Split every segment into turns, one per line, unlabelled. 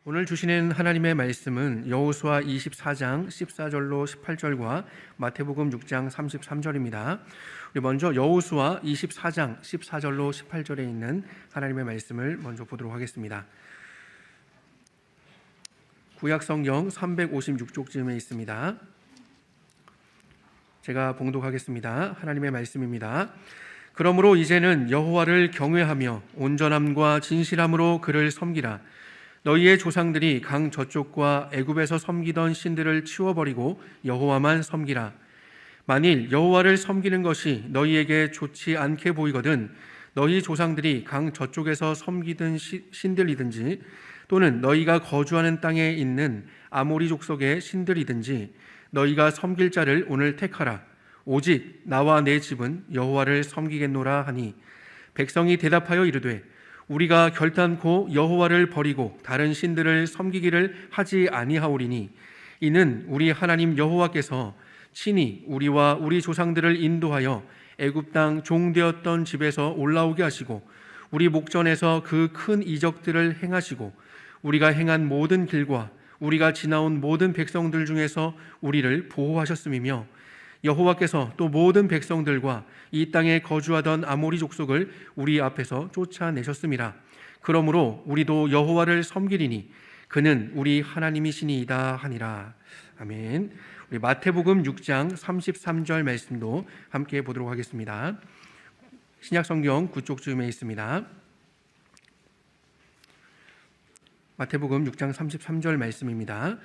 오늘 주시는 하나님의 말씀은 여호수아 24장 14절로 18절과 마태복음 6장 33절입니다. 우리 먼저 여호수아 24장 14절로 18절에 있는 하나님의 말씀을 먼저 보도록 하겠습니다. 구약 성경 356쪽쯤에 있습니다. 제가 봉독하겠습니다. 하나님의 말씀입니다. 그러므로 이제는 여호와를 경외하며 온전함과 진실함으로 그를 섬기라. 너희의 조상들이 강 저쪽과 애굽에서 섬기던 신들을 치워버리고 여호와만 섬기라. 만일 여호와를 섬기는 것이 너희에게 좋지 않게 보이거든 너희 조상들이 강 저쪽에서 섬기던 신들이든지 또는 너희가 거주하는 땅에 있는 아모리 족속의 신들이든지 너희가 섬길 자를 오늘 택하라. 오직 나와 내 집은 여호와를 섬기겠노라 하니 백성이 대답하여 이르되 우리가 결단코 여호와를 버리고 다른 신들을 섬기기를 하지 아니하오리니 이는 우리 하나님 여호와께서 친히 우리와 우리 조상들을 인도하여 애굽 땅 종되었던 집에서 올라오게 하시고 우리 목전에서 그 큰 이적들을 행하시고 우리가 행한 모든 길과 우리가 지나온 모든 백성들 중에서 우리를 보호하셨음이며 여호와께서 또 모든 백성들과 이 땅에 거주하던 아모리 족속을 우리 앞에서 쫓아내셨음이라. 그러므로 우리도 여호와를 섬기리니 그는 우리 하나님이시니이다 하니라. 아멘. 우리 마태복음 6장 33절 말씀도 함께 보도록 하겠습니다. 신약성경 9쪽쯤에 있습니다. 마태복음 6장 33절 말씀입니다.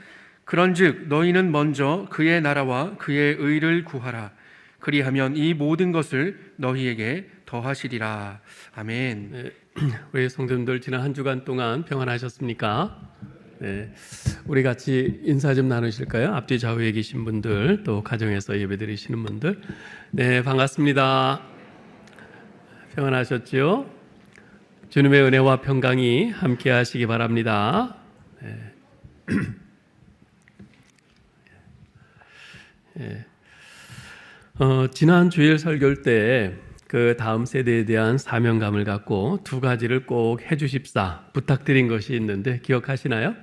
그런즉 너희는 먼저 그의 나라와 그의 의를 구하라. 그리하면 이 모든 것을 너희에게 더하시리라. 아멘.
네, 우리 성도님들 지난 한 주간 동안 평안하셨습니까? 네, 우리 같이 인사 좀 나누실까요? 앞뒤 좌우에 계신 분들, 또 가정에서 예배드리시는 분들, 네, 반갑습니다. 평안하셨죠? 주님의 은혜와 평강이 함께하시기 바랍니다. 네. 예. 지난 주일 설교 때 그 다음 세대에 대한 사명감을 갖고 두 가지를 꼭 해주십사 부탁드린 것이 있는데 기억하시나요?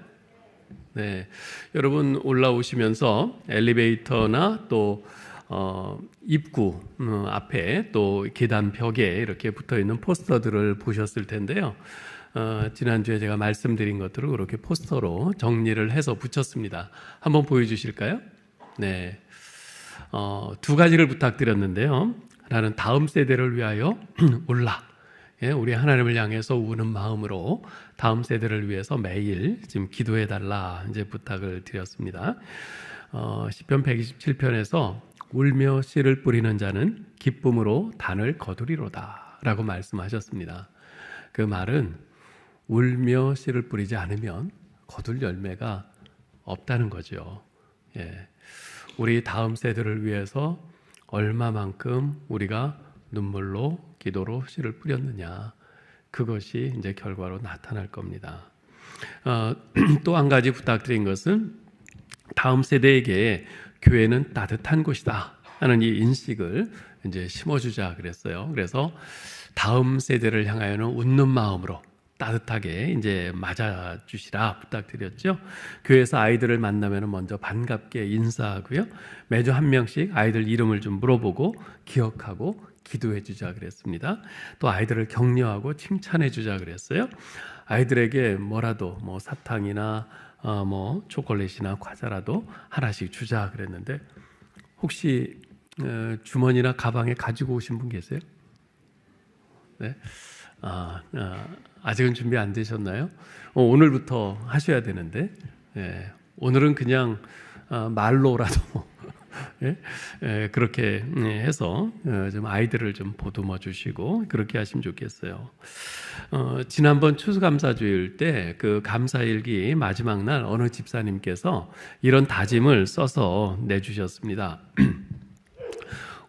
네, 여러분 올라오시면서 엘리베이터나 또 입구 앞에 또 계단 벽에 이렇게 붙어있는 포스터들을 보셨을 텐데요. 지난주에 제가 말씀드린 것들을 그렇게 포스터로 정리를 해서 붙였습니다. 한번 보여주실까요? 네. 두 가지를 부탁드렸는데요. 하나는 다음 세대를 위하여 올라. 예, 우리 하나님을 향해서 우는 마음으로 다음 세대를 위해서 매일 지금 기도해 달라 이제 부탁을 드렸습니다. 시편 127편에서 울며 씨를 뿌리는 자는 기쁨으로 단을 거두리로다라고 말씀하셨습니다. 그 말은 울며 씨를 뿌리지 않으면 거둘 열매가 없다는 거죠. 예. 우리 다음 세대를 위해서 얼마만큼 우리가 눈물로 기도로 씨를 뿌렸느냐, 그것이 이제 결과로 나타날 겁니다. 또 한 가지 부탁드린 것은 다음 세대에게 교회는 따뜻한 곳이다 하는 이 인식을 이제 심어주자 그랬어요. 그래서 다음 세대를 향하여는 웃는 마음으로 따뜻하게 이제 맞아주시라 부탁드렸죠. 교회에서 아이들을 만나면 먼저 반갑게 인사하고요. 매주 한 명씩 아이들 이름을 좀 물어보고 기억하고 기도해 주자 그랬습니다. 또 아이들을 격려하고 칭찬해 주자 그랬어요. 아이들에게 뭐라도 뭐 사탕이나 뭐 초콜릿이나 과자라도 하나씩 주자 그랬는데 혹시 주머니나 가방에 가지고 오신 분 계세요? 네. 아직은 준비 안 되셨나요? 오늘부터 하셔야 되는데, 예, 오늘은 그냥 말로라도 예, 그렇게 해서 좀 아이들을 좀 보듬어 주시고 그렇게 하시면 좋겠어요. 지난번 추수감사주일 때 그 감사일기 마지막 날 어느 집사님께서 이런 다짐을 써서 내주셨습니다.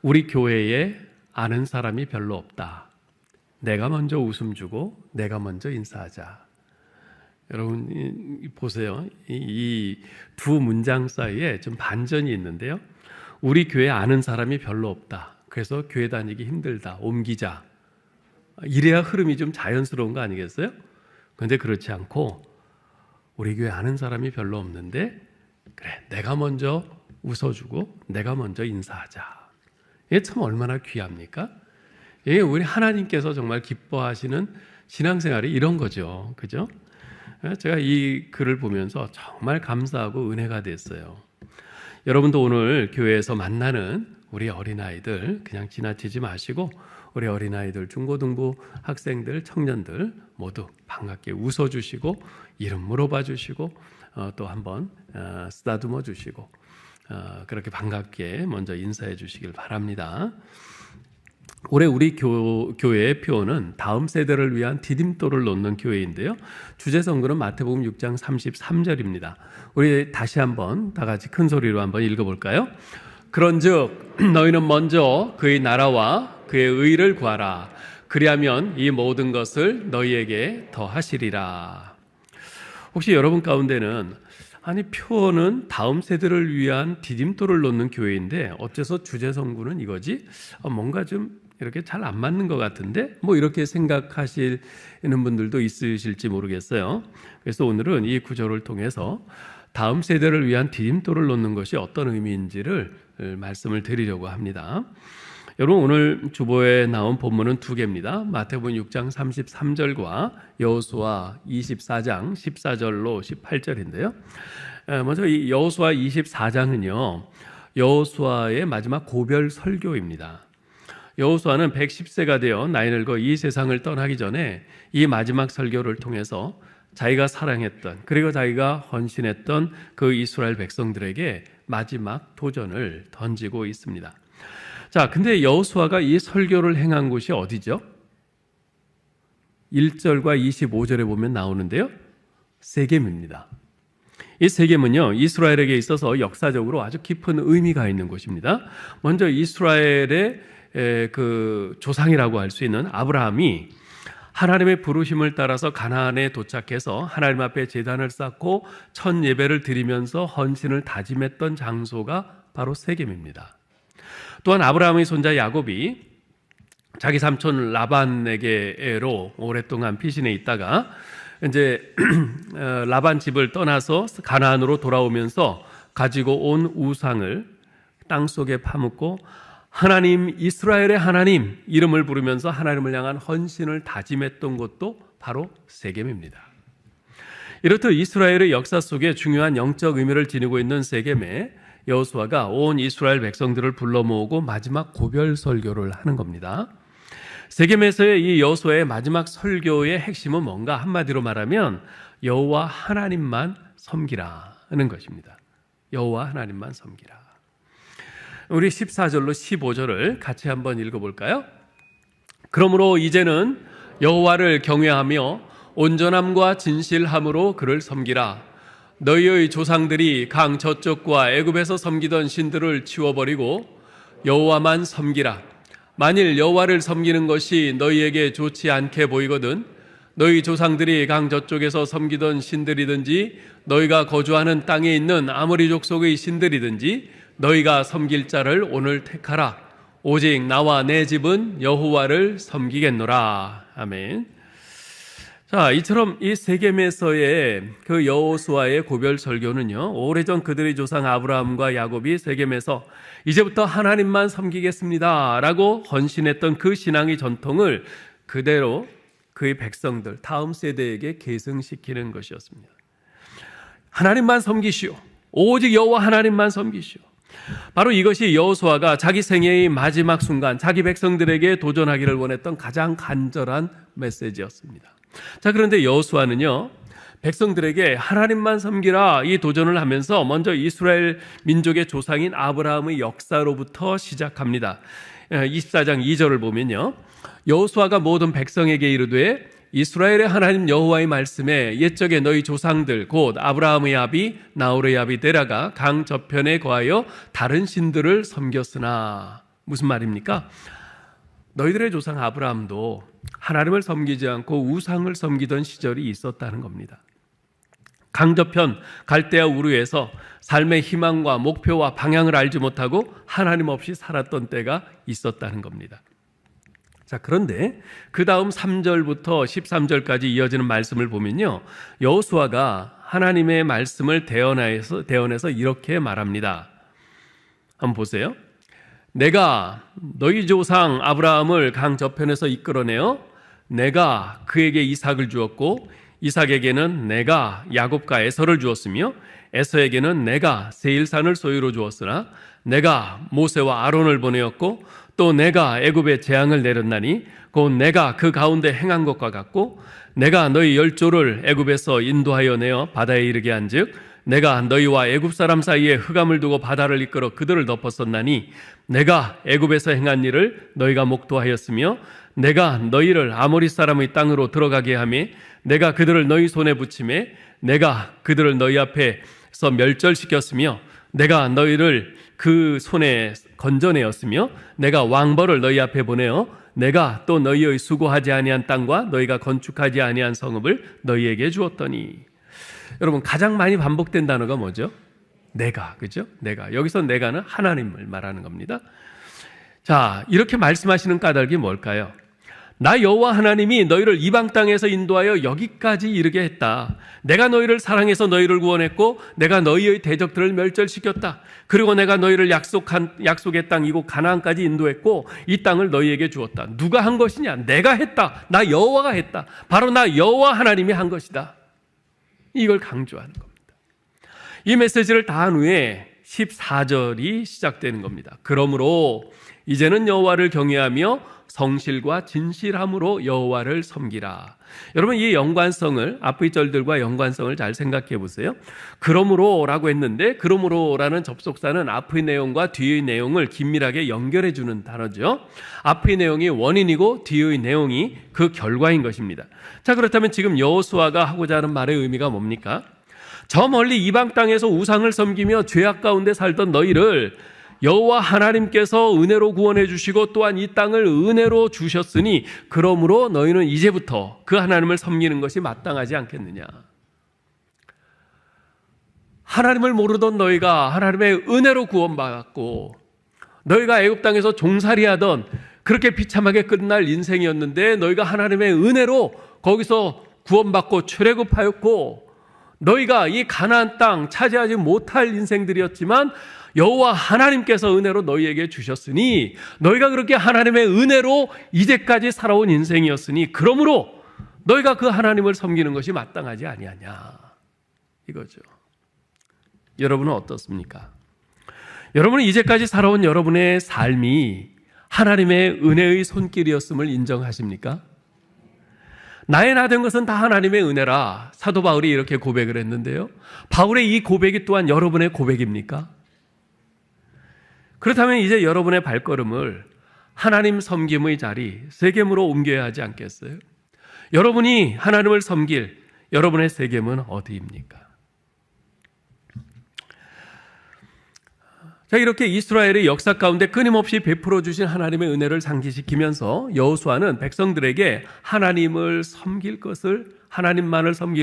우리 교회에 아는 사람이 별로 없다. 내가 먼저 웃음 주고 내가 먼저 인사하자. 여러분 보세요. 이 두 문장 사이에 좀 반전이 있는데요. 우리 교회에 아는 사람이 별로 없다. 그래서 교회 다니기 힘들다. 옮기자. 이래야 흐름이 좀 자연스러운 거 아니겠어요? 그런데 그렇지 않고 우리 교회 아는 사람이 별로 없는데 그래, 내가 먼저 웃어주고 내가 먼저 인사하자. 이게 참 얼마나 귀합니까? 이게 우리 하나님께서 정말 기뻐하시는 신앙생활이 이런 거죠. 그죠? 제가 이 글을 보면서 정말 감사하고 은혜가 됐어요. 여러분도 오늘 교회에서 만나는 우리 어린아이들 그냥 지나치지 마시고 우리 어린아이들, 중고등부 학생들, 청년들 모두 반갑게 웃어주시고 이름 물어봐 주시고 또 한번 쓰다듬어 주시고 그렇게 반갑게 먼저 인사해 주시길 바랍니다. 올해 우리 교회의 표어는 다음 세대를 위한 디딤돌을 놓는 교회인데요. 주제 성구는 마태복음 6장 33절입니다. 우리 다시 한번 다 같이 큰 소리로 한번 읽어볼까요? 그런즉 너희는 먼저 그의 나라와 그의 의를 구하라. 그리하면 이 모든 것을 너희에게 더하시리라. 혹시 여러분 가운데는 아니 표어는 다음 세대를 위한 디딤돌을 놓는 교회인데 어째서 주제 성구는 이거지? 뭔가 좀 이렇게 잘 안 맞는 것 같은데 뭐 이렇게 생각하시는 분들도 있으실지 모르겠어요. 그래서 오늘은 이 구절을 통해서 다음 세대를 위한 디딤돌을 놓는 것이 어떤 의미인지를 말씀을 드리려고 합니다. 여러분 오늘 주보에 나온 본문은 두 개입니다. 마태복음 6장 33절과 여호수아 24장 14절로 18절인데요. 먼저 이 여호수아 24장은요. 여호수아의 마지막 고별 설교입니다. 여호수아는 110세가 되어 나이 늙어 이 세상을 떠나기 전에 이 마지막 설교를 통해서 자기가 사랑했던 그리고 자기가 헌신했던 그 이스라엘 백성들에게 마지막 도전을 던지고 있습니다. 자, 근데 여호수아가 이 설교를 행한 곳이 어디죠? 1절과 25절에 보면 나오는데요. 세겜입니다. 이 세겜은요, 이스라엘에게 있어서 역사적으로 아주 깊은 의미가 있는 곳입니다. 먼저 이스라엘의 그 조상이라고 할 수 있는 아브라함이 하나님의 부르심을 따라서 가나안에 도착해서 하나님 앞에 제단을 쌓고 첫 예배를 드리면서 헌신을 다짐했던 장소가 바로 세겜입니다. 또한 아브라함의 손자 야곱이 자기 삼촌 라반에게로 오랫동안 피신해 있다가 이제 라반 집을 떠나서 가나안으로 돌아오면서 가지고 온 우상을 땅속에 파묻고 하나님, 이스라엘의 하나님 이름을 부르면서 하나님을 향한 헌신을 다짐했던 곳도 바로 세겜입니다. 이렇듯 이스라엘의 역사 속에 중요한 영적 의미를 지니고 있는 세겜에 여호수아가 온 이스라엘 백성들을 불러 모으고 마지막 고별 설교를 하는 겁니다. 세겜에서의 이 여호수아의 마지막 설교의 핵심은 뭔가 한마디로 말하면 여호와 하나님만 섬기라는 것입니다. 여호와 하나님만 섬기라. 우리 14절로 15절을 같이 한번 읽어볼까요? 그러므로 이제는 여호와를 경외하며 온전함과 진실함으로 그를 섬기라. 너희의 조상들이 강 저쪽과 애굽에서 섬기던 신들을 치워버리고 여호와만 섬기라. 만일 여호와를 섬기는 것이 너희에게 좋지 않게 보이거든 너희 조상들이 강 저쪽에서 섬기던 신들이든지 너희가 거주하는 땅에 있는 아모리 족속의 신들이든지 너희가 섬길 자를 오늘 택하라. 오직 나와 내 집은 여호와를 섬기겠노라. 아멘. 자, 이처럼 이 세겜에서의 그 여호수아의 고별 설교는요, 오래전 그들의 조상 아브라함과 야곱이 세겜에서 이제부터 하나님만 섬기겠습니다 라고 헌신했던 그 신앙의 전통을 그대로 그의 백성들 다음 세대에게 계승시키는 것이었습니다. 하나님만 섬기시오. 오직 여호와 하나님만 섬기시오. 바로 이것이 여호수아가 자기 생애의 마지막 순간 자기 백성들에게 도전하기를 원했던 가장 간절한 메시지였습니다. 자, 그런데 여호수아는요, 백성들에게 하나님만 섬기라 이 도전을 하면서 먼저 이스라엘 민족의 조상인 아브라함의 역사로부터 시작합니다. 24장 2절을 보면요, 여호수아가 모든 백성에게 이르되 이스라엘의 하나님 여호와의 말씀에 옛적에 너희 조상들 곧 아브라함의 아비 나홀의 아비 데라가 강 저편에 거하여 다른 신들을 섬겼으나. 무슨 말입니까? 너희들의 조상 아브라함도 하나님을 섬기지 않고 우상을 섬기던 시절이 있었다는 겁니다. 강저편 갈대아 우르에서 삶의 희망과 목표와 방향을 알지 못하고 하나님 없이 살았던 때가 있었다는 겁니다. 자, 그런데 그 다음 3절부터 13절까지 이어지는 말씀을 보면요, 여호수아가 하나님의 말씀을 대언해서 이렇게 말합니다. 한번 보세요. 내가 너희 조상 아브라함을 강 저편에서 이끌어내어 내가 그에게 이삭을 주었고 이삭에게는 내가 야곱과 에서를 주었으며 에서에게는 내가 세일산을 소유로 주었으나 내가 모세와 아론을 보내었고 또 내가 애굽에 재앙을 내렸나니 곧 내가 그 가운데 행한 것과 같고 내가 너희 열조를 애굽에서 인도하여 내어 바다에 이르게 한즉 내가 너희와 애굽 사람 사이에 흑암을 두고 바다를 이끌어 그들을 덮었었나니 내가 애굽에서 행한 일을 너희가 목도하였으며 내가 너희를 아모리 사람의 땅으로 들어가게 하며 내가 그들을 너희 손에 붙이매 내가 그들을 너희 앞에서 멸절시켰으며 내가 너희를 그 손에 건져내었으며 내가 왕벌을 너희 앞에 보내어 내가 또 너희의 수고하지 아니한 땅과 너희가 건축하지 아니한 성읍을 너희에게 주었더니. 여러분, 가장 많이 반복된 단어가 뭐죠? 내가, 그죠? 내가. 여기서 내가는 하나님을 말하는 겁니다. 자, 이렇게 말씀하시는 까닭이 뭘까요? 나 여호와 하나님이 너희를 이방 땅에서 인도하여 여기까지 이르게 했다. 내가 너희를 사랑해서 너희를 구원했고 내가 너희의 대적들을 멸절시켰다. 그리고 내가 너희를 약속의 땅 이곳 가나안까지 인도했고 이 땅을 너희에게 주었다. 누가 한 것이냐? 내가 했다. 나 여호와가 했다. 바로 나 여호와 하나님이 한 것이다. 이걸 강조하는 겁니다. 이 메시지를 다 한 후에 14절이 시작되는 겁니다. 그러므로 이제는 여호와를 경외하며 성실과 진실함으로 여호와를 섬기라. 여러분, 이 연관성을, 앞의 절들과 연관성을 잘 생각해 보세요. 그러므로라고 했는데 그러므로라는 접속사는 앞의 내용과 뒤의 내용을 긴밀하게 연결해 주는 단어죠. 앞의 내용이 원인이고 뒤의 내용이 그 결과인 것입니다. 자, 그렇다면 지금 여호수아가 하고자 하는 말의 의미가 뭡니까? 저 멀리 이방 땅에서 우상을 섬기며 죄악 가운데 살던 너희를 여호와 하나님께서 은혜로 구원해 주시고 또한 이 땅을 은혜로 주셨으니 그러므로 너희는 이제부터 그 하나님을 섬기는 것이 마땅하지 않겠느냐. 하나님을 모르던 너희가 하나님의 은혜로 구원받았고 너희가 애굽 땅에서 종살이하던 그렇게 비참하게 끝날 인생이었는데 너희가 하나님의 은혜로 거기서 구원받고 출애굽하였고 너희가 이 가나안 땅 차지하지 못할 인생들이었지만 여호와 하나님께서 은혜로 너희에게 주셨으니 너희가 그렇게 하나님의 은혜로 이제까지 살아온 인생이었으니 그러므로 너희가 그 하나님을 섬기는 것이 마땅하지 아니하냐 이거죠. 여러분은 어떻습니까? 여러분은 이제까지 살아온 여러분의 삶이 하나님의 은혜의 손길이었음을 인정하십니까? 나의 나 된 것은 다 하나님의 은혜라 사도 바울이 이렇게 고백을 했는데요. 바울의 이 고백이 또한 여러분의 고백입니까? 그렇다면 이제 여러분의 발걸음을 하나님 섬김의 자리 세겜으로 옮겨야 하지 않겠어요? 여러분이 하나님을 섬길 여러분의 세겜은 어디입니까? 자, 이렇게 이스라엘의 역사 가운데 끊임없이 베풀어 주신 하나님의 은혜를 상기시키면서 여호수아는 백성들에게 하나님만을 섬길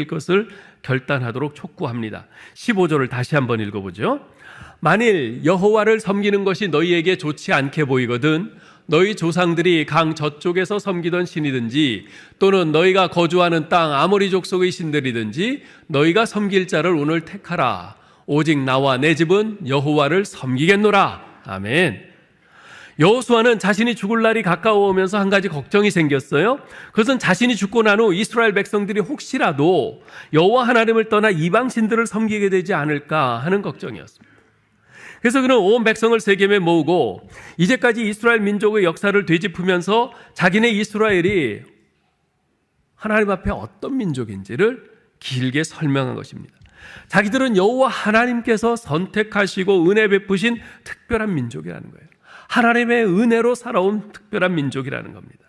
것을 결단하도록 촉구합니다. 15절을 다시 한번 읽어보죠. 만일 여호와를 섬기는 것이 너희에게 좋지 않게 보이거든 너희 조상들이 강 저쪽에서 섬기던 신이든지 또는 너희가 거주하는 땅 아모리 족속의 신들이든지 너희가 섬길 자를 오늘 택하라. 오직 나와 내 집은 여호와를 섬기겠노라. 아멘. 여호수아는 자신이 죽을 날이 가까워오면서 한 가지 걱정이 생겼어요. 그것은 자신이 죽고 난 후 이스라엘 백성들이 혹시라도 여호와 하나님을 떠나 이방 신들을 섬기게 되지 않을까 하는 걱정이었습니다. 그래서 그는 온 백성을 세겜에 모으고 이제까지 이스라엘 민족의 역사를 되짚으면서 자기네 이스라엘이 하나님 앞에 어떤 민족인지를 길게 설명한 것입니다. 자기들은 여호와 하나님께서 선택하시고 은혜 베푸신 특별한 민족이라는 거예요. 하나님의 은혜로 살아온 특별한 민족이라는 겁니다.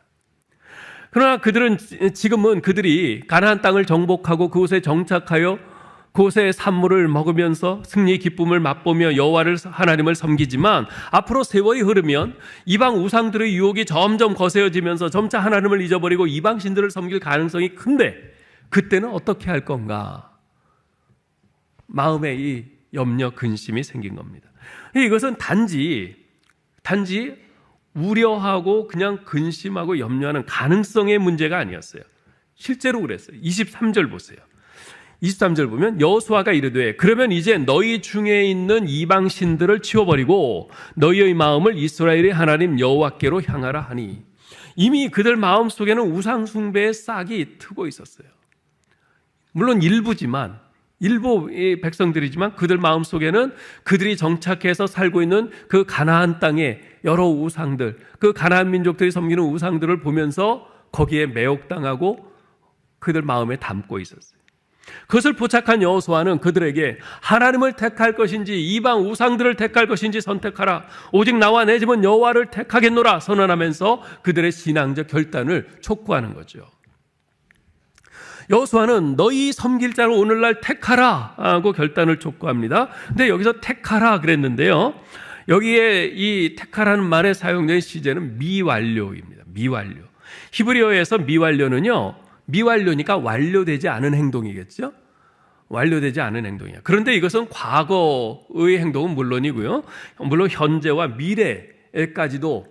그러나 그들은 지금은 그들이 가나안 땅을 정복하고 그곳에 정착하여 그곳의 산물을 먹으면서 승리의 기쁨을 맛보며 여호와를 하나님을 섬기지만 앞으로 세월이 흐르면 이방 우상들의 유혹이 점점 거세어지면서 점차 하나님을 잊어버리고 이방 신들을 섬길 가능성이 큰데 그때는 어떻게 할 건가? 마음에 이 염려 근심이 생긴 겁니다. 이것은 단지 우려하고 그냥 근심하고 염려하는 가능성의 문제가 아니었어요. 실제로 그랬어요. 23절 보세요. 23절 보면 여호수아가 이르되 그러면 이제 너희 중에 있는 이방 신들을 치워버리고 너희의 마음을 이스라엘의 하나님 여호와께로 향하라 하니, 이미 그들 마음 속에는 우상 숭배의 싹이 트고 있었어요. 물론 일부지만, 일부의 백성들이지만 그들 마음 속에는 그들이 정착해서 살고 있는 그 가나안 땅의 여러 우상들, 그 가나안 민족들이 섬기는 우상들을 보면서 거기에 매혹당하고 그들 마음에 담고 있었어요. 그것을 포착한 여호수아는 그들에게 하나님을 택할 것인지 이방 우상들을 택할 것인지 선택하라. 오직 나와 내 집은 여호와를 택하겠노라 선언하면서 그들의 신앙적 결단을 촉구하는 거죠. 여호수아는 너희 섬길 자를 오늘날 택하라 하고 결단을 촉구합니다. 근데 여기서 택하라 그랬는데요, 여기에 이 택하라는 말의 사용된 시제는 미완료입니다. 미완료. 히브리어에서 미완료는요, 미완료니까 완료되지 않은 행동이겠죠. 완료되지 않은 행동이야. 그런데 이것은 과거의 행동은 물론이고요, 물론 현재와 미래에까지도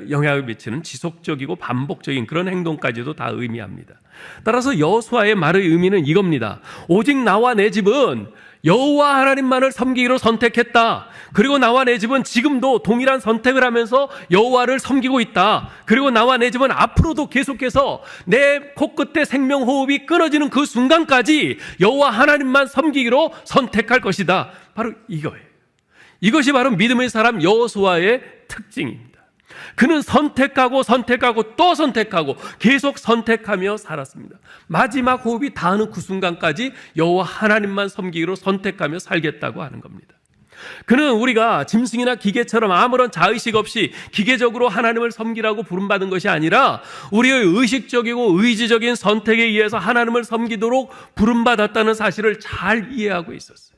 영향을 미치는 지속적이고 반복적인 그런 행동까지도 다 의미합니다. 따라서 여호수아의 말의 의미는 이겁니다. 오직 나와 내 집은 여호와 하나님만을 섬기기로 선택했다. 그리고 나와 내 집은 지금도 동일한 선택을 하면서 여호와를 섬기고 있다. 그리고 나와 내 집은 앞으로도 계속해서 내 코끝에 생명 호흡이 끊어지는 그 순간까지 여호와 하나님만 섬기기로 선택할 것이다. 바로 이거예요. 이것이 바로 믿음의 사람 여호수아의 특징입니다. 그는 선택하고 선택하고 또 선택하고 계속 선택하며 살았습니다. 마지막 호흡이 닿는 그 순간까지 여호와 하나님만 섬기기로 선택하며 살겠다고 하는 겁니다. 그는 우리가 짐승이나 기계처럼 아무런 자의식 없이 기계적으로 하나님을 섬기라고 부름받은 것이 아니라 우리의 의식적이고 의지적인 선택에 의해서 하나님을 섬기도록 부름받았다는 사실을 잘 이해하고 있었어요.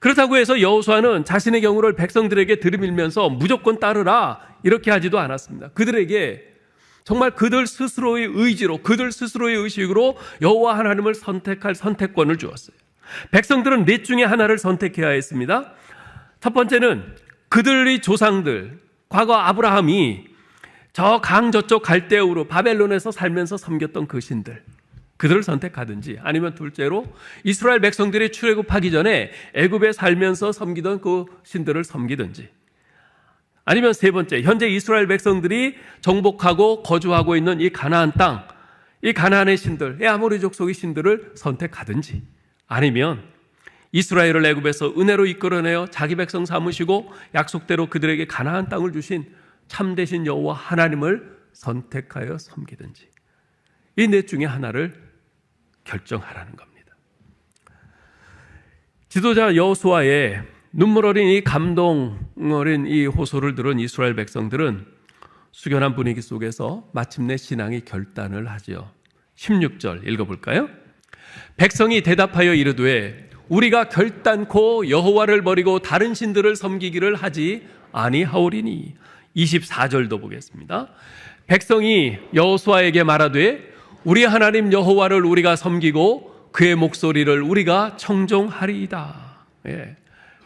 그렇다고 해서 여호수아는 자신의 경우를 백성들에게 들이밀면서 무조건 따르라 이렇게 하지도 않았습니다. 그들에게 정말 그들 스스로의 의지로, 그들 스스로의 의식으로 여호와 하나님을 선택할 선택권을 주었어요. 백성들은 넷 중에 하나를 선택해야 했습니다. 첫 번째는 그들의 조상들, 과거 아브라함이 저 강 저쪽 갈대우로 바벨론에서 살면서 섬겼던 그 신들, 그들을 선택하든지, 아니면 둘째로 이스라엘 백성들이 출애굽하기 전에 애굽에 살면서 섬기던 그 신들을 섬기든지, 아니면 세 번째, 현재 이스라엘 백성들이 정복하고 거주하고 있는 이 가나안 땅, 이 가나안의 신들, 이 아모리 족속의 신들을 선택하든지, 아니면 이스라엘을 애굽에서 은혜로 이끌어내어 자기 백성 삼으시고 약속대로 그들에게 가나안 땅을 주신 참되신 여호와 하나님을 선택하여 섬기든지, 이 넷 중에 하나를 결정하라는 겁니다. 지도자 여호수아의 눈물 어린 이 감동 어린 이 호소를 들은 이스라엘 백성들은 숙연한 분위기 속에서 마침내 신앙의 결단을 하죠. 16절 읽어볼까요? 백성이 대답하여 이르되 우리가 결단코 여호와를 버리고 다른 신들을 섬기기를 하지 아니하오리니. 24절도 보겠습니다. 백성이 여호수아에게 말하되 우리 하나님 여호와를 우리가 섬기고 그의 목소리를 우리가 청종하리이다. 예.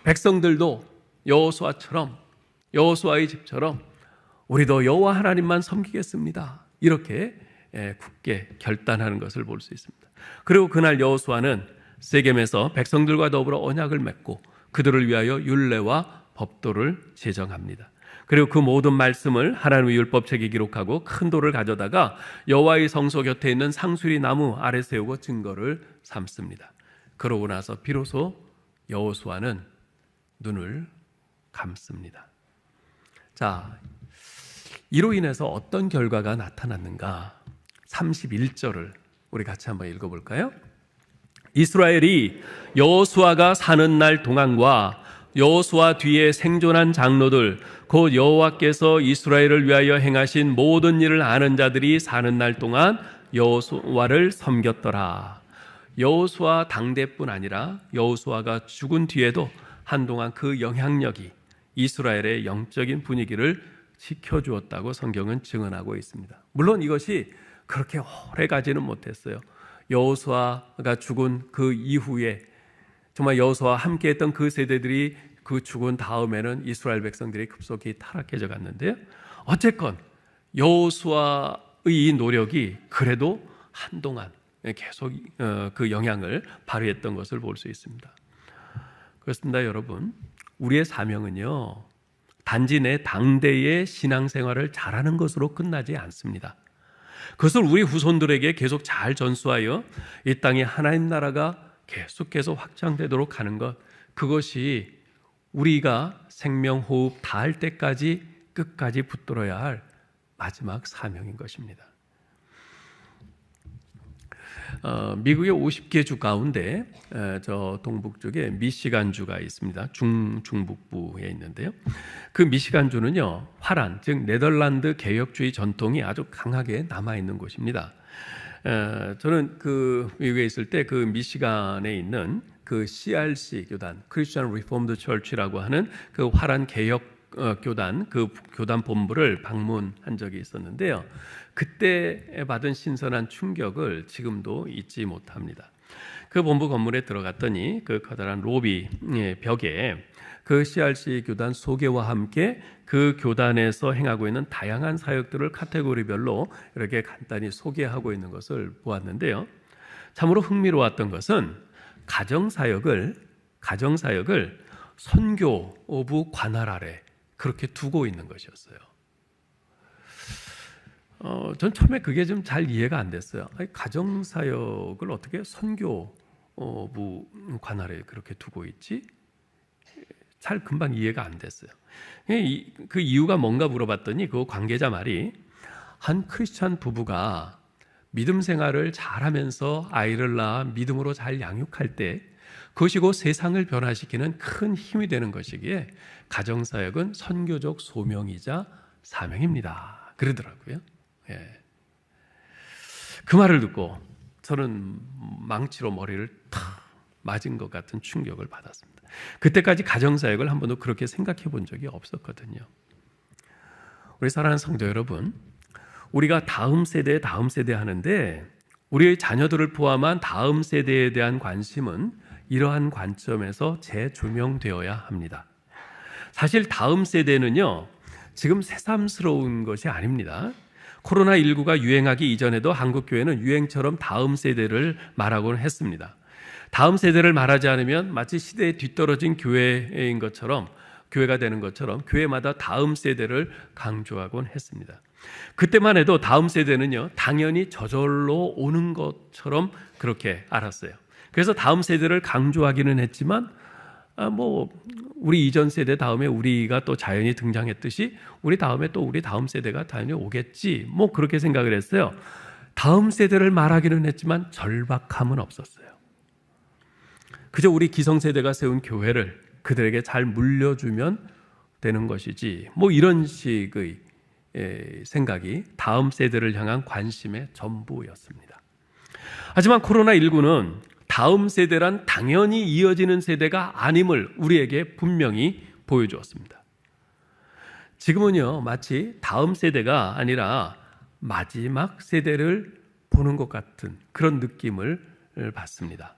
백성들도 여호수아처럼, 여호수아의 집처럼 우리도 여호와 하나님만 섬기겠습니다, 이렇게 굳게 결단하는 것을 볼 수 있습니다. 그리고 그날 여호수아는 세겜에서 백성들과 더불어 언약을 맺고 그들을 위하여 율례와 법도를 제정합니다. 그리고 그 모든 말씀을 하나님의 율법책에 기록하고 큰 돌을 가져다가 여호와의 성소 곁에 있는 상수리 나무 아래 세우고 증거를 삼습니다. 그러고 나서 비로소 여호수아는 눈을 감습니다. 자, 이로 인해서 어떤 결과가 나타났는가? 31절을 우리 같이 한번 읽어볼까요? 이스라엘이 여호수아가 사는 날 동안과 여호수아 뒤에 생존한 장로들 곧 여호와께서 이스라엘을 위하여 행하신 모든 일을 아는 자들이 사는 날 동안 여호수아를 섬겼더라. 여호수아 당대뿐 아니라 여호수아가 죽은 뒤에도 한동안 그 영향력이 이스라엘의 영적인 분위기를 지켜주었다고 성경은 증언하고 있습니다. 물론 이것이 그렇게 오래 가지는 못했어요. 여호수아가 죽은 그 이후에 정말 여호수아와 함께했던 그 세대들이 그 죽은 다음에는 이스라엘 백성들이 급속히 타락해져 갔는데요. 어쨌건 여호수아의 이 노력이 그래도 한동안 계속 그 영향을 발휘했던 것을 볼 수 있습니다. 그렇습니다, 여러분. 우리의 사명은요, 단지 내 당대의 신앙생활을 잘하는 것으로 끝나지 않습니다. 그것을 우리 후손들에게 계속 잘 전수하여 이 땅에 하나님 나라가 계속해서 확장되도록 하는 것, 그것이 우리가 생명호흡 다할 때까지 끝까지 붙들어야 할 마지막 사명인 것입니다. 미국의 50개 주 가운데 저 동북 쪽에 미시간주가 있습니다. 중북부에 있는데요. 그 미시간주는요, 화란, 즉 네덜란드 개혁주의 전통이 아주 강하게 남아 있는 곳입니다. 저는 그 미국에 있을 때 그 미시간에 있는 그 CRC 교단, Christian Reformed Church라고 하는 그 화란 개혁 교단, 그 교단 본부를 방문한 적이 있었는데요. 그때 받은 신선한 충격을 지금도 잊지 못합니다. 그 본부 건물에 들어갔더니 그 커다란 로비 벽에 그 CRC 교단 소개와 함께 그 교단에서 행하고 있는 다양한 사역들을 카테고리별로 이렇게 간단히 소개하고 있는 것을 보았는데요. 참으로 흥미로웠던 것은 가정사역을 선교부 관할 아래 그렇게 두고 있는 것이었어요. 전 처음에 그게 좀 잘 이해가 안 됐어요. 가정사역을 어떻게 선교부 관할에 그렇게 두고 있지? 잘 금방 이해가 안 됐어요. 그 이유가 뭔가 물어봤더니 그 관계자 말이 한 크리스찬 부부가 믿음 생활을 잘하면서 아이를 낳아 믿음으로 잘 양육할 때 그것이 곧 세상을 변화시키는 큰 힘이 되는 것이기에 가정사역은 선교적 소명이자 사명입니다. 그러더라고요. 예. 그 말을 듣고 저는 망치로 머리를 탁 맞은 것 같은 충격을 받았습니다. 그때까지 가정사역을 한 번도 그렇게 생각해 본 적이 없었거든요. 우리 사랑하는 성도 여러분, 우리가 다음 세대 하는데 우리의 자녀들을 포함한 다음 세대에 대한 관심은 이러한 관점에서 재조명되어야 합니다. 사실 다음 세대는요, 지금 새삼스러운 것이 아닙니다. 코로나19가 유행하기 이전에도 한국 교회는 유행처럼 다음 세대를 말하곤 했습니다. 다음 세대를 말하지 않으면 마치 시대에 뒤떨어진 교회인 것처럼, 교회가 되는 것처럼 교회마다 다음 세대를 강조하곤 했습니다. 그때만 해도 다음 세대는요, 당연히 저절로 오는 것처럼 그렇게 알았어요. 그래서 다음 세대를 강조하기는 했지만 우리 이전 세대 다음에 우리가 또 자연히 등장했듯이 우리 다음에 또 우리 다음 세대가 당연히 오겠지, 그렇게 생각을 했어요. 다음 세대를 말하기는 했지만 절박함은 없었어요. 그저 우리 기성세대가 세운 교회를 그들에게 잘 물려주면 되는 것이지, 이런 식의 생각이 다음 세대를 향한 관심의 전부였습니다. 하지만 코로나19는 다음 세대란 당연히 이어지는 세대가 아님을 우리에게 분명히 보여주었습니다. 지금은요, 마치 다음 세대가 아니라 마지막 세대를 보는 것 같은 그런 느낌을 받습니다.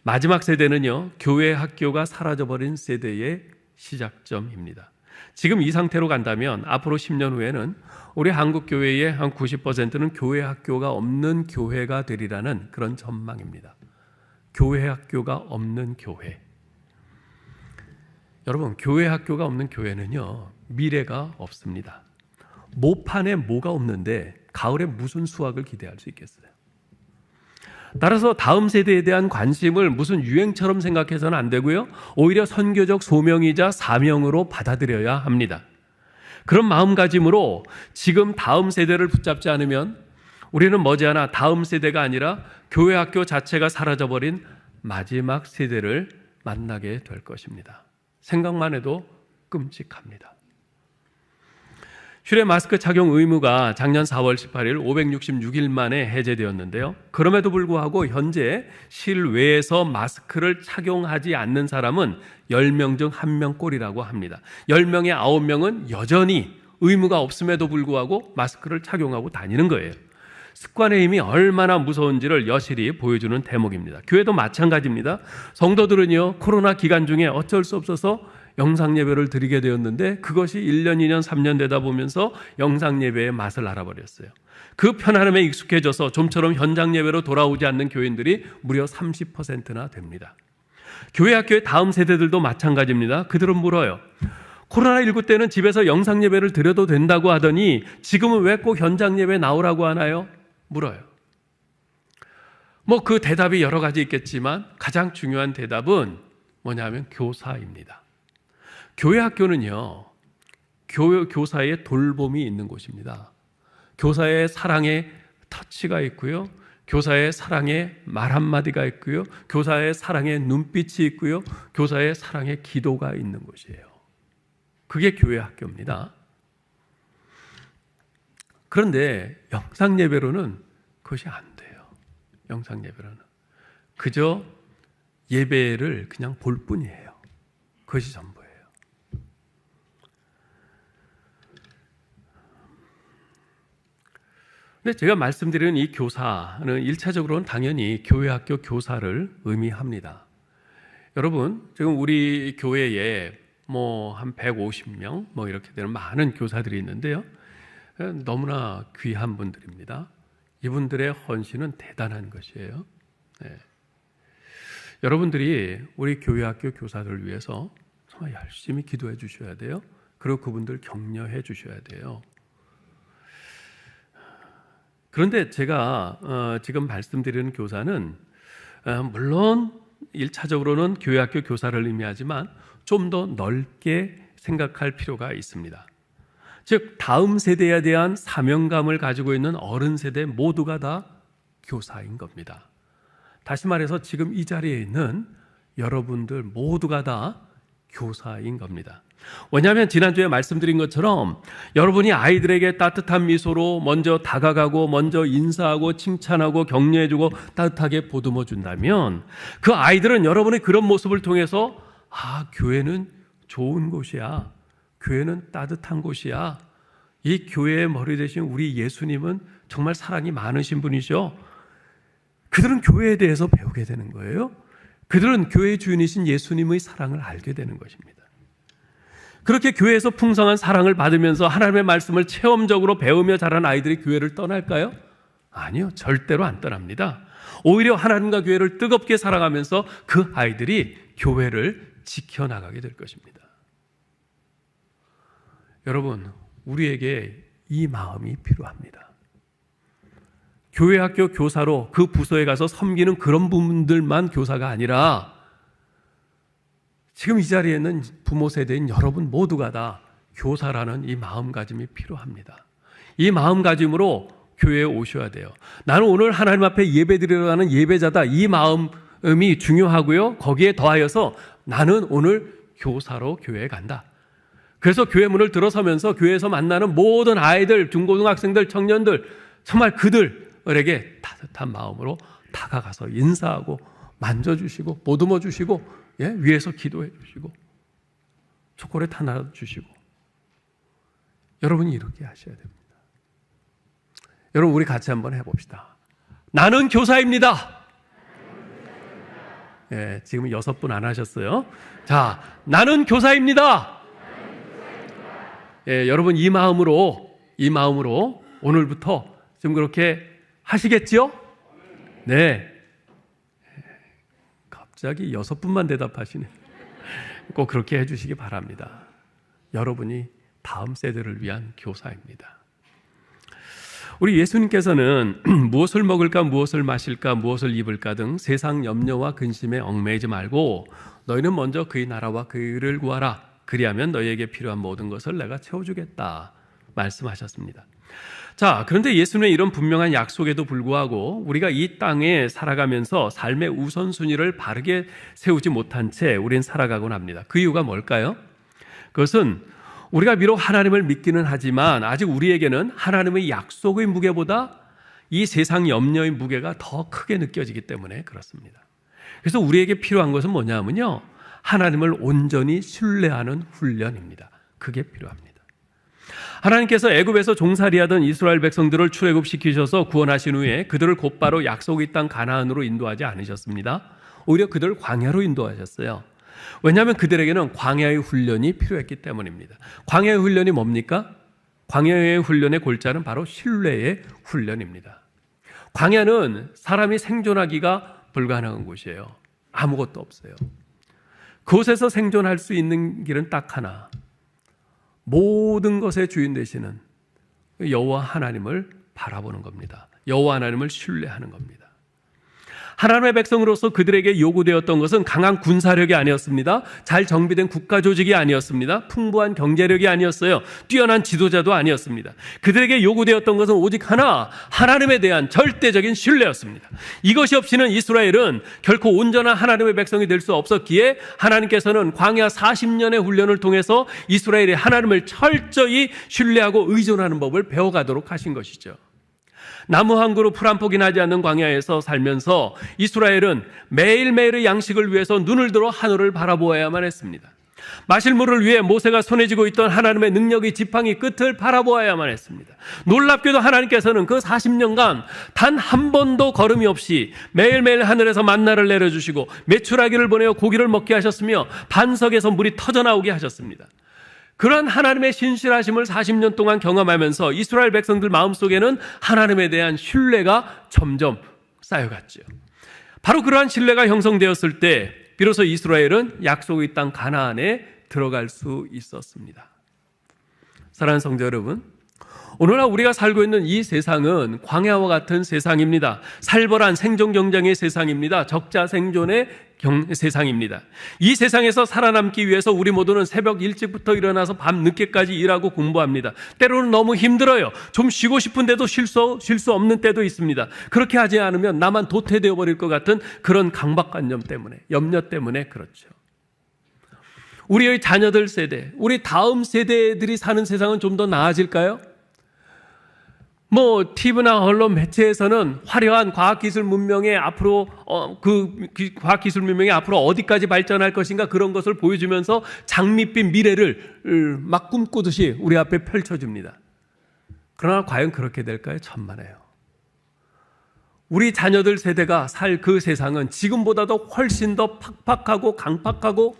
마지막 세대는요, 교회 학교가 사라져버린 세대의 시작점입니다. 지금 이 상태로 간다면 앞으로 10년 후에는 우리 한국 교회의 한 90%는 교회 학교가 없는 교회가 되리라는 그런 전망입니다. 교회 학교가 없는 교회. 여러분, 교회 학교가 없는 교회는요, 미래가 없습니다. 모판에 뭐가 없는데 가을에 무슨 수확을 기대할 수 있겠어요? 따라서 다음 세대에 대한 관심을 무슨 유행처럼 생각해서는 안 되고요, 오히려 선교적 소명이자 사명으로 받아들여야 합니다. 그런 마음가짐으로 지금 다음 세대를 붙잡지 않으면 우리는 머지않아 다음 세대가 아니라 교회 학교 자체가 사라져버린 마지막 세대를 만나게 될 것입니다. 생각만 해도 끔찍합니다. 실외 마스크 착용 의무가 작년 4월 18일 566일 만에 해제되었는데요. 그럼에도 불구하고 현재 실외에서 마스크를 착용하지 않는 사람은 10명 중 1명꼴이라고 합니다. 10명의 9명은 여전히 의무가 없음에도 불구하고 마스크를 착용하고 다니는 거예요. 습관의 힘이 얼마나 무서운지를 여실히 보여주는 대목입니다. 교회도 마찬가지입니다. 성도들은요, 코로나 기간 중에 어쩔 수 없어서 영상 예배를 드리게 되었는데 그것이 1년, 2년, 3년 되다 보면서 영상 예배의 맛을 알아버렸어요. 그 편안함에 익숙해져서 좀처럼 현장 예배로 돌아오지 않는 교인들이 무려 30%나 됩니다. 교회 학교의 다음 세대들도 마찬가지입니다. 그들은 물어요. 코로나19 때는 집에서 영상 예배를 드려도 된다고 하더니 지금은 왜 꼭 현장 예배 나오라고 하나요? 물어요. 그 대답이 여러 가지 있겠지만 가장 중요한 대답은 뭐냐면 교사입니다. 교회 학교는요, 교사의 돌봄이 있는 곳입니다. 교사의 사랑의 터치가 있고요, 교사의 사랑의 말 한마디가 있고요, 교사의 사랑의 눈빛이 있고요, 교사의 사랑의 기도가 있는 곳이에요. 그게 교회 학교입니다. 그런데 영상 예배로는 그것이 안 돼요. 영상 예배로는 그저 예배를 그냥 볼 뿐이에요. 그것이 전부예요. 근데 제가 말씀드리는 이 교사는 1차적으로는 당연히 교회 학교 교사를 의미합니다. 여러분, 지금 우리 교회에 한 150명 이렇게 되는 많은 교사들이 있는데요. 너무나 귀한 분들입니다. 이분들의 헌신은 대단한 것이에요. 네. 여러분들이 우리 교회 학교 교사들을 위해서 정말 열심히 기도해 주셔야 돼요. 그리고 그분들 격려해 주셔야 돼요. 그런데 제가 지금 말씀드리는 교사는 물론 1차적으로는 교회 학교 교사를 의미하지만 좀 더 넓게 생각할 필요가 있습니다. 즉 다음 세대에 대한 사명감을 가지고 있는 어른 세대 모두가 다 교사인 겁니다. 다시 말해서 지금 이 자리에 있는 여러분들 모두가 다 교사인 겁니다. 왜냐하면 지난주에 말씀드린 것처럼 여러분이 아이들에게 따뜻한 미소로 먼저 다가가고 먼저 인사하고 칭찬하고 격려해주고 따뜻하게 보듬어 준다면 그 아이들은 여러분의 그런 모습을 통해서 교회는 좋은 곳이야, 교회는 따뜻한 곳이야, 이 교회의 머리 대신 우리 예수님은 정말 사랑이 많으신 분이죠. 그들은 교회에 대해서 배우게 되는 거예요. 그들은 교회의 주인이신 예수님의 사랑을 알게 되는 것입니다. 그렇게 교회에서 풍성한 사랑을 받으면서 하나님의 말씀을 체험적으로 배우며 자란 아이들이 교회를 떠날까요? 아니요, 절대로 안 떠납니다. 오히려 하나님과 교회를 뜨겁게 사랑하면서 그 아이들이 교회를 지켜나가게 될 것입니다. 여러분, 우리에게 이 마음이 필요합니다. 교회 학교 교사로 그 부서에 가서 섬기는 그런 분들만 교사가 아니라 지금 이 자리에 있는 부모 세대인 여러분 모두가 다 교사라는 이 마음가짐이 필요합니다. 이 마음가짐으로 교회에 오셔야 돼요. 나는 오늘 하나님 앞에 예배드리러 가는 예배자다, 이 마음이 중요하고요. 거기에 더하여서 나는 오늘 교사로 교회에 간다. 그래서 교회 문을 들어서면서 교회에서 만나는 모든 아이들, 중고등학생들, 청년들, 정말 그들에게 따뜻한 마음으로 다가가서 인사하고 만져주시고 보듬어 주시고 위에서 기도해 주시고 초콜릿 하나 주시고, 여러분이 이렇게 하셔야 됩니다. 여러분, 우리 같이 한번 해봅시다. 나는 교사입니다. 지금 6분 안 하셨어요. 자, 나는 교사입니다. 여러분 이 마음으로 오늘부터 지금 그렇게 하시겠죠? 네. 갑자기 6분만 대답하시네. 꼭 그렇게 해주시기 바랍니다. 여러분이 다음 세대를 위한 교사입니다. 우리 예수님께서는 무엇을 먹을까, 무엇을 마실까, 무엇을 입을까 등 세상 염려와 근심에 얽매이지 말고 너희는 먼저 그의 나라와 그를 구하라. 그리하면 너희에게 필요한 모든 것을 내가 채워주겠다 말씀하셨습니다. 자, 그런데 예수님의 이런 분명한 약속에도 불구하고 우리가 이 땅에 살아가면서 삶의 우선순위를 바르게 세우지 못한 채 우린 살아가곤 합니다. 그 이유가 뭘까요? 그것은 우리가 비록 하나님을 믿기는 하지만 아직 우리에게는 하나님의 약속의 무게보다 이 세상 염려의 무게가 더 크게 느껴지기 때문에 그렇습니다. 그래서 우리에게 필요한 것은 뭐냐면요, 하나님을 온전히 신뢰하는 훈련입니다. 그게 필요합니다. 하나님께서 애굽에서 종살이하던 이스라엘 백성들을 출애굽시키셔서 구원하신 후에 그들을 곧바로 약속의 땅 가나안으로 인도하지 않으셨습니다. 오히려 그들을 광야로 인도하셨어요. 왜냐하면 그들에게는 광야의 훈련이 필요했기 때문입니다. 광야의 훈련이 뭡니까? 광야의 훈련의 골자는 바로 신뢰의 훈련입니다. 광야는 사람이 생존하기가 불가능한 곳이에요. 아무것도 없어요. 그곳에서 생존할 수 있는 길은 딱 하나. 모든 것의 주인 되시는 여호와 하나님을 바라보는 겁니다. 여호와 하나님을 신뢰하는 겁니다. 하나님의 백성으로서 그들에게 요구되었던 것은 강한 군사력이 아니었습니다. 잘 정비된 국가 조직이 아니었습니다. 풍부한 경제력이 아니었어요. 뛰어난 지도자도 아니었습니다. 그들에게 요구되었던 것은 오직 하나, 하나님에 대한 절대적인 신뢰였습니다. 이것이 없이는 이스라엘은 결코 온전한 하나님의 백성이 될 수 없었기에 하나님께서는 광야 40년의 훈련을 통해서 이스라엘이 하나님을 철저히 신뢰하고 의존하는 법을 배워가도록 하신 것이죠. 나무 한 그루 풀 한 폭이 나지 않는 광야에서 살면서 이스라엘은 매일매일의 양식을 위해서 눈을 들어 하늘을 바라보아야만 했습니다. 마실 물을 위해 모세가 손에 쥐고 있던 하나님의 능력의 지팡이 끝을 바라보아야만 했습니다. 놀랍게도 하나님께서는 그 40년간 단 한 번도 걸음이 없이 매일매일 하늘에서 만나를 내려주시고 메추라기를 보내어 고기를 먹게 하셨으며 반석에서 물이 터져나오게 하셨습니다. 그런 하나님의 신실하심을 40년 동안 경험하면서 이스라엘 백성들 마음속에는 하나님에 대한 신뢰가 점점 쌓여갔죠. 바로 그러한 신뢰가 형성되었을 때 비로소 이스라엘은 약속의 땅 가나안에 들어갈 수 있었습니다. 사랑하는 성도 여러분, 오늘날 우리가 살고 있는 이 세상은 광야와 같은 세상입니다. 살벌한 생존 경쟁의 세상입니다. 적자 생존의 세상입니다. 이 세상에서 살아남기 위해서 우리 모두는 새벽 일찍부터 일어나서 밤 늦게까지 일하고 공부합니다. 때로는 너무 힘들어요. 좀 쉬고 싶은데도 쉴 수 없는 때도 있습니다. 그렇게 하지 않으면 나만 도태되어 버릴 것 같은 그런 강박관념 때문에, 염려 때문에 그렇죠. 우리의 자녀들 세대, 우리 다음 세대들이 사는 세상은 좀 더 나아질까요? TV나 언론 매체에서는 화려한 과학기술 문명의 앞으로 과학기술 문명이 앞으로 어디까지 발전할 것인가 그런 것을 보여주면서 장밋빛 미래를 막 꿈꾸듯이 우리 앞에 펼쳐줍니다. 그러나 과연 그렇게 될까요? 천만에요. 우리 자녀들 세대가 살 그 세상은 지금보다도 훨씬 더 팍팍하고 강팍하고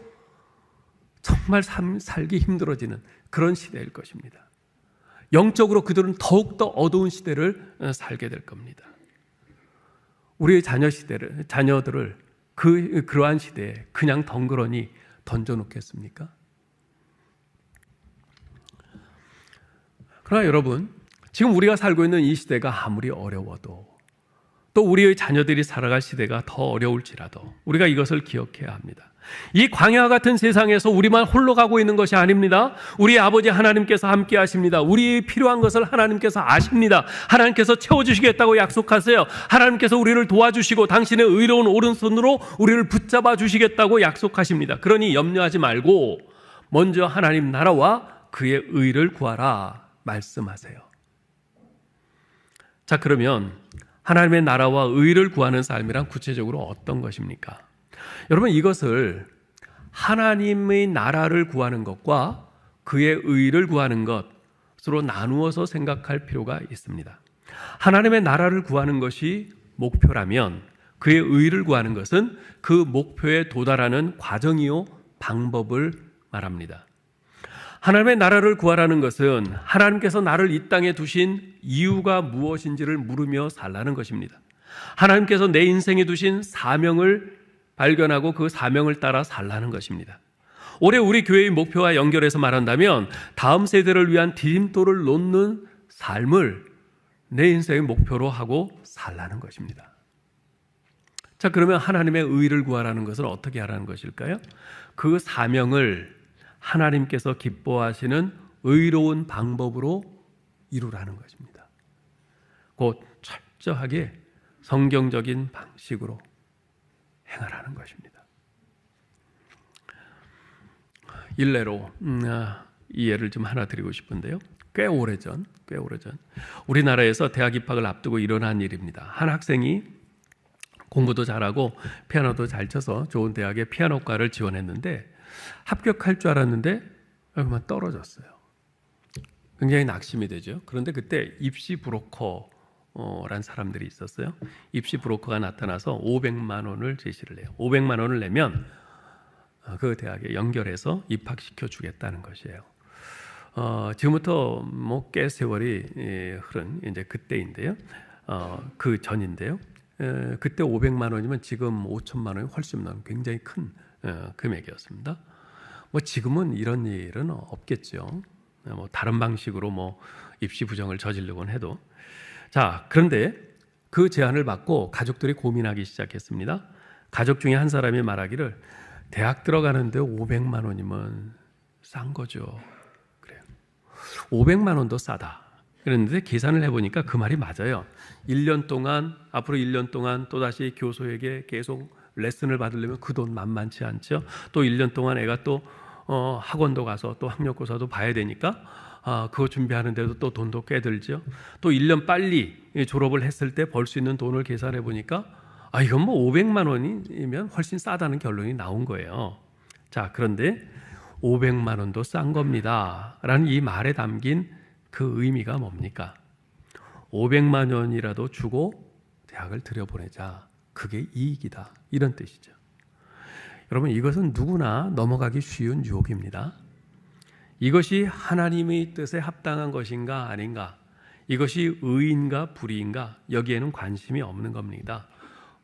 정말 살기 힘들어지는 그런 시대일 것입니다. 영적으로 그들은 더욱더 어두운 시대를 살게 될 겁니다. 우리의 자녀들을 그러한 시대에 그냥 덩그러니 던져놓겠습니까? 그러나 여러분, 지금 우리가 살고 있는 이 시대가 아무리 어려워도 또 우리의 자녀들이 살아갈 시대가 더 어려울지라도 우리가 이것을 기억해야 합니다. 이 광야와 같은 세상에서 우리만 홀로 가고 있는 것이 아닙니다. 우리 아버지 하나님께서 함께 하십니다. 우리 필요한 것을 하나님께서 아십니다. 하나님께서 채워주시겠다고 약속하세요. 하나님께서 우리를 도와주시고 당신의 의로운 오른손으로 우리를 붙잡아 주시겠다고 약속하십니다. 그러니 염려하지 말고 먼저 하나님 나라와 그의 의를 구하라 말씀하세요. 자, 그러면 하나님의 나라와 의를 구하는 삶이란 구체적으로 어떤 것입니까? 여러분, 이것을 하나님의 나라를 구하는 것과 그의 의를 구하는 것으로 나누어서 생각할 필요가 있습니다. 하나님의 나라를 구하는 것이 목표라면 그의 의를 구하는 것은 그 목표에 도달하는 과정이요 방법을 말합니다. 하나님의 나라를 구하라는 것은 하나님께서 나를 이 땅에 두신 이유가 무엇인지를 물으며 살라는 것입니다. 하나님께서 내 인생에 두신 사명을 발견하고 그 사명을 따라 살라는 것입니다. 올해 우리 교회의 목표와 연결해서 말한다면 다음 세대를 위한 디딤돌을 놓는 삶을 내 인생의 목표로 하고 살라는 것입니다. 자, 그러면 하나님의 의를 구하라는 것은 어떻게 하라는 것일까요? 그 사명을 하나님께서 기뻐하시는 의로운 방법으로 이루라는 것입니다. 곧 철저하게 성경적인 방식으로 행하라는 것입니다. 일례로 이 예를 좀 하나 드리고 싶은데요. 꽤 오래전 우리나라에서 대학 입학을 앞두고 일어난 일입니다. 한 학생이 공부도 잘하고 피아노도 잘 쳐서 좋은 대학에 피아노과를 지원했는데 합격할 줄 알았는데 그만 떨어졌어요. 굉장히 낙심이 되죠. 그런데 그때 입시 브로커란 사람들이 있었어요. 입시 브로커가 나타나서 500만 원을 제시를 해요. 500만 원을 내면 그 대학에 연결해서 입학시켜 주겠다는 것이에요. 지금부터 뭐 꽤 세월이 흐른 이제 그때인데요. 그 전인데요. 그때 500만 원이면 지금 5천만 원이 훨씬 넘는 굉장히 큰 금액이었습니다. 뭐 지금은 이런 일은 없겠죠. 뭐 다른 방식으로 뭐 입시 부정을 저지르곤 해도. 자, 그런데 그 제안을 받고 가족들이 고민하기 시작했습니다. 가족 중에 한 사람이 말하기를 대학 들어가는데 500만 원이면 싼 거죠. 그래요. 500만 원도 싸다. 그런데 계산을 해보니까 그 말이 맞아요. 1년 동안, 앞으로 1년 동안 또다시 교수에게 계속 레슨을 받으려면 그 돈 만만치 않죠. 또 1년 동안 애가 또 학원도 가서 또 학력고사도 봐야 되니까 그거 준비하는데도 또 돈도 꽤 들죠. 또 1년 빨리 졸업을 했을 때 벌 수 있는 돈을 계산해 보니까 이건 뭐 500만 원이면 훨씬 싸다는 결론이 나온 거예요. 자, 그런데 500만 원도 싼 겁니다 라는 이 말에 담긴 그 의미가 뭡니까? 500만 원이라도 주고 대학을 들여보내자. 그게 이익이다. 이런 뜻이죠. 여러분, 이것은 누구나 넘어가기 쉬운 유혹입니다. 이것이 하나님의 뜻에 합당한 것인가 아닌가, 이것이 의인가 불의인가, 여기에는 관심이 없는 겁니다.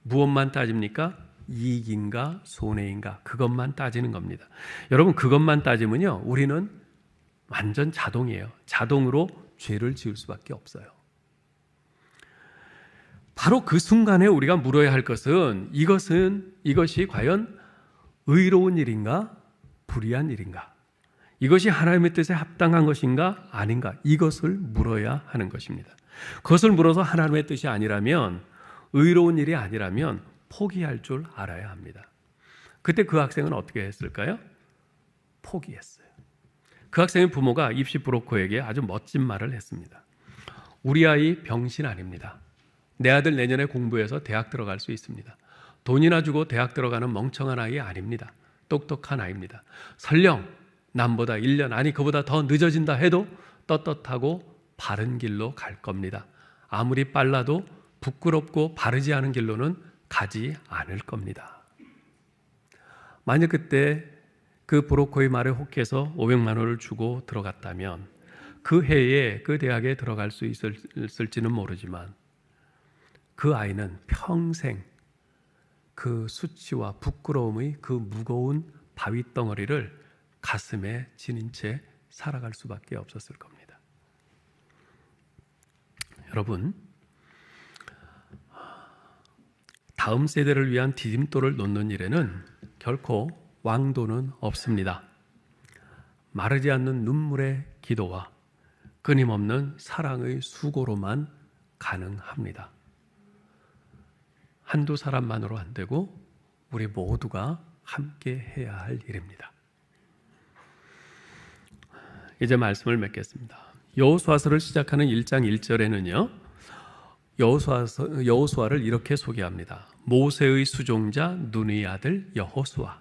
무엇만 따집니까? 이익인가 손해인가, 그것만 따지는 겁니다. 여러분, 그것만 따지면요, 우리는 완전 자동이에요. 자동으로 죄를 지을 수밖에 없어요. 바로 그 순간에 우리가 물어야 할 것은 이것이 과연 의로운 일인가 불의한 일인가, 이것이 하나님의 뜻에 합당한 것인가 아닌가, 이것을 물어야 하는 것입니다. 그것을 물어서 하나님의 뜻이 아니라면, 의로운 일이 아니라면 포기할 줄 알아야 합니다. 그때 그 학생은 어떻게 했을까요? 포기했어요. 그 학생의 부모가 입시 브로커에게 아주 멋진 말을 했습니다. 우리 아이 병신 아닙니다. 내 아들 내년에 공부해서 대학 들어갈 수 있습니다. 돈이나 주고 대학 들어가는 멍청한 아이 아닙니다. 똑똑한 아이입니다. 설령 남보다 1년, 아니 그보다 더 늦어진다 해도 떳떳하고 바른 길로 갈 겁니다. 아무리 빨라도 부끄럽고 바르지 않은 길로는 가지 않을 겁니다. 만약 그때 그 브로커의 말에 혹해서 500만 원을 주고 들어갔다면 그 해에 그 대학에 들어갈 수 있을지는 모르지만 그 아이는 평생 그 수치와 부끄러움의 그 무거운 바위덩어리를 가슴에 지닌 채 살아갈 수밖에 없었을 겁니다. 여러분, 다음 세대를 위한 디딤돌을 놓는 일에는 결코 왕도는 없습니다. 마르지 않는 눈물의 기도와 끊임없는 사랑의 수고로만 가능합니다. 한두 사람만으로 안 되고 우리 모두가 함께 해야 할 일입니다. 이제 말씀을 맺겠습니다. 여호수아서를 시작하는 1장 1절에는요, 여호수아를 이렇게 소개합니다. 모세의 수종자 눈의 아들 여호수아.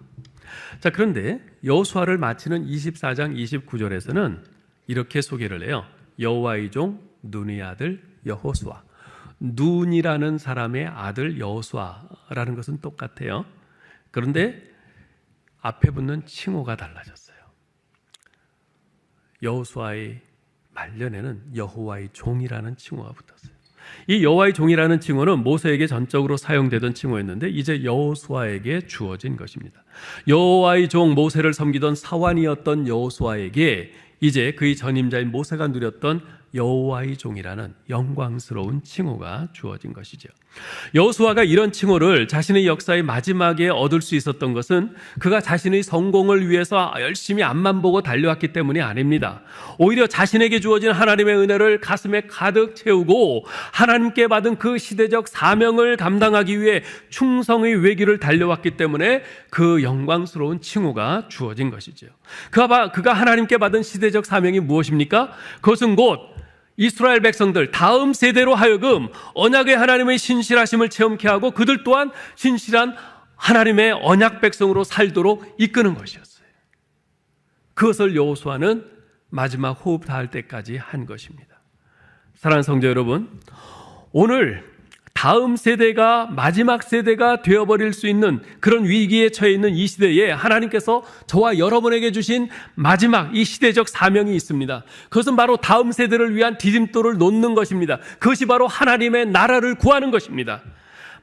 자, 그런데 여호수아를 마치는 24장 29절에서는 이렇게 소개를 해요. 여호와의 종 눈의 아들 여호수아. 눈이라는 사람의 아들 여호수아라는 것은 똑같아요. 그런데 앞에 붙는 칭호가 달라졌어요. 여호수아의 말년에는 여호와의 종이라는 칭호가 붙었어요. 이 여호와의 종이라는 칭호는 모세에게 전적으로 사용되던 칭호였는데 이제 여호수아에게 주어진 것입니다. 여호와의 종 모세를 섬기던 사환이었던 여호수아에게 이제 그의 전임자인 모세가 누렸던 여호와의 종이라는 영광스러운 칭호가 주어진 것이죠. 여호수아가 이런 칭호를 자신의 역사의 마지막에 얻을 수 있었던 것은 그가 자신의 성공을 위해서 열심히 앞만 보고 달려왔기 때문이 아닙니다. 오히려 자신에게 주어진 하나님의 은혜를 가슴에 가득 채우고 하나님께 받은 그 시대적 사명을 감당하기 위해 충성의 외길을 달려왔기 때문에 그 영광스러운 칭호가 주어진 것이죠. 그가 하나님께 받은 시대적 사명이 무엇입니까? 그것은 곧 이스라엘 백성들 다음 세대로 하여금 언약의 하나님의 신실하심을 체험케 하고 그들 또한 신실한 하나님의 언약 백성으로 살도록 이끄는 것이었어요. 그것을 여호수아는 마지막 호흡 다할 때까지 한 것입니다. 사랑하는 성도 여러분, 오늘 다음 세대가 마지막 세대가 되어버릴 수 있는 그런 위기에 처해 있는 이 시대에 하나님께서 저와 여러분에게 주신 마지막 이 시대적 사명이 있습니다. 그것은 바로 다음 세대를 위한 디딤돌을 놓는 것입니다. 그것이 바로 하나님의 나라를 구하는 것입니다.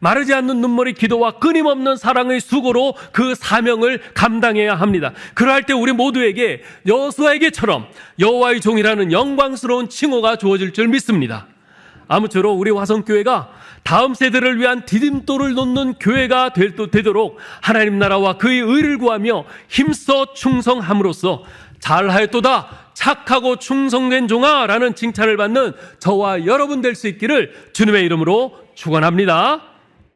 마르지 않는 눈물의 기도와 끊임없는 사랑의 수고로 그 사명을 감당해야 합니다. 그러할 때 우리 모두에게 여호수아에게처럼 여호와의 종이라는 영광스러운 칭호가 주어질 줄 믿습니다. 아무쪼록 우리 화성교회가 다음 세대를 위한 디딤돌을 놓는 교회가 되도록 하나님 나라와 그의 의를 구하며 힘써 충성함으로써 잘하였도다 착하고 충성된 종아 라는 칭찬을 받는 저와 여러분 될 수 있기를 주님의 이름으로 축원합니다.